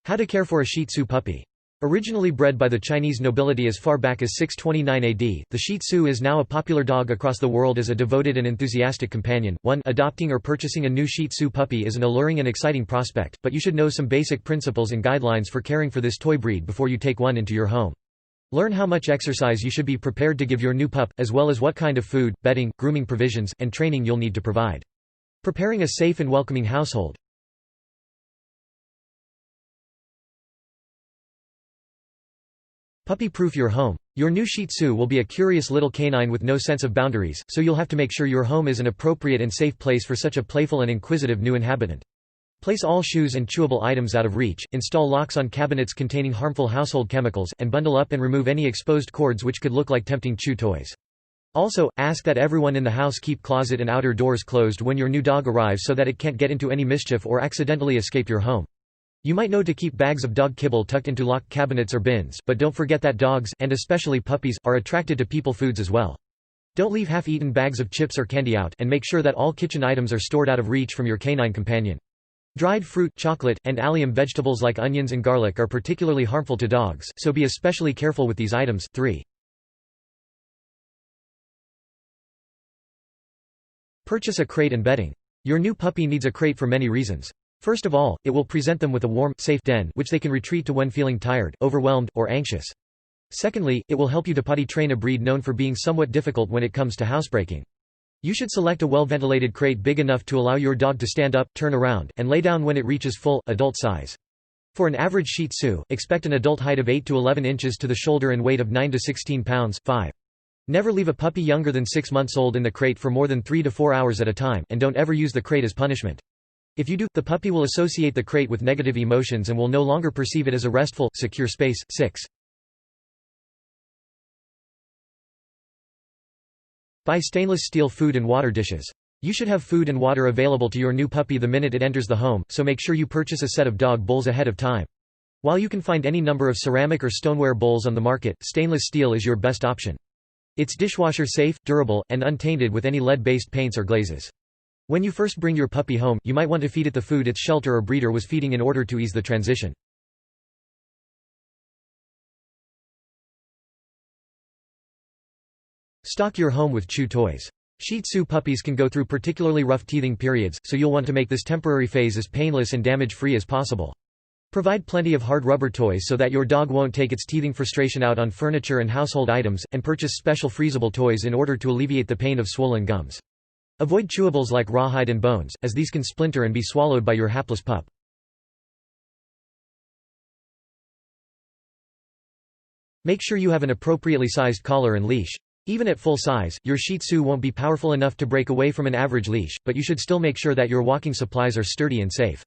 How to care for a Shih Tzu puppy. Originally bred by the Chinese nobility as far back as 629 AD, the Shih Tzu is now a popular dog across the world as a devoted and enthusiastic companion. 1. Adopting or purchasing a new Shih Tzu puppy is an alluring and exciting prospect, but you should know some basic principles and guidelines for caring for this toy breed before you take one into your home. Learn how much exercise you should be prepared to give your new pup, as well as what kind of food, bedding, grooming provisions, and training you'll need to provide. Preparing a safe and welcoming household. Puppy-proof your home. Your new Shih Tzu will be a curious little canine with no sense of boundaries, so you'll have to make sure your home is an appropriate and safe place for such a playful and inquisitive new inhabitant. Place all shoes and chewable items out of reach, install locks on cabinets containing harmful household chemicals, and bundle up and remove any exposed cords which could look like tempting chew toys. Also, ask that everyone in the house keep closet and outer doors closed when your new dog arrives so that it can't get into any mischief or accidentally escape your home. You might know to keep bags of dog kibble tucked into locked cabinets or bins, but don't forget that dogs, and especially puppies, are attracted to people foods as well. Don't leave half-eaten bags of chips or candy out, and make sure that all kitchen items are stored out of reach from your canine companion. Dried fruit, chocolate, and allium vegetables like onions and garlic are particularly harmful to dogs, so be especially careful with these items. 3. Purchase a crate and bedding. Your new puppy needs a crate for many reasons. First of all, it will present them with a warm, safe den which they can retreat to when feeling tired, overwhelmed, or anxious. Secondly, it will help you to potty train a breed known for being somewhat difficult when it comes to housebreaking. You should select a well-ventilated crate big enough to allow your dog to stand up, turn around, and lay down when it reaches full, adult size. For an average Shih Tzu, expect an adult height of 8 to 11 inches to the shoulder and weight of 9 to 16 pounds. 5. Never leave a puppy younger than 6 months old in the crate for more than 3 to 4 hours at a time, and don't ever use the crate as punishment. If you do, the puppy will associate the crate with negative emotions and will no longer perceive it as a restful, secure space. 6. Buy stainless steel food and water dishes. You should have food and water available to your new puppy the minute it enters the home, so make sure you purchase a set of dog bowls ahead of time. While you can find any number of ceramic or stoneware bowls on the market, stainless steel is your best option. It's dishwasher safe, durable, and untainted with any lead-based paints or glazes. When you first bring your puppy home, you might want to feed it the food its shelter or breeder was feeding in order to ease the transition. Stock your home with chew toys. Shih Tzu puppies can go through particularly rough teething periods, so you'll want to make this temporary phase as painless and damage-free as possible. Provide plenty of hard rubber toys so that your dog won't take its teething frustration out on furniture and household items, and purchase special freezable toys in order to alleviate the pain of swollen gums. Avoid chewables like rawhide and bones, as these can splinter and be swallowed by your hapless pup. Make sure you have an appropriately sized collar and leash. Even at full size, your Shih Tzu won't be powerful enough to break away from an average leash, but you should still make sure that your walking supplies are sturdy and safe.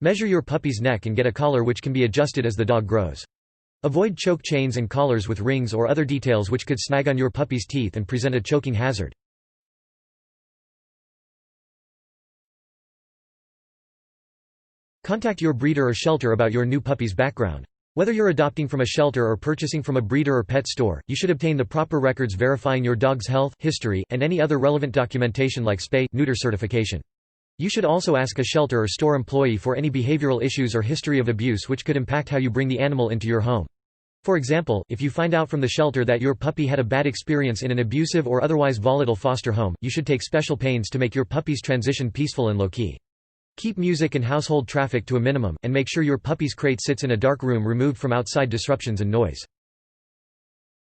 Measure your puppy's neck and get a collar which can be adjusted as the dog grows. Avoid choke chains and collars with rings or other details which could snag on your puppy's teeth and present a choking hazard. Contact your breeder or shelter about your new puppy's background. Whether you're adopting from a shelter or purchasing from a breeder or pet store, you should obtain the proper records verifying your dog's health, history, and any other relevant documentation like spay-neuter certification. You should also ask a shelter or store employee for any behavioral issues or history of abuse which could impact how you bring the animal into your home. For example, if you find out from the shelter that your puppy had a bad experience in an abusive or otherwise volatile foster home, you should take special pains to make your puppy's transition peaceful and low-key. Keep music and household traffic to a minimum, and make sure your puppy's crate sits in a dark room removed from outside disruptions and noise.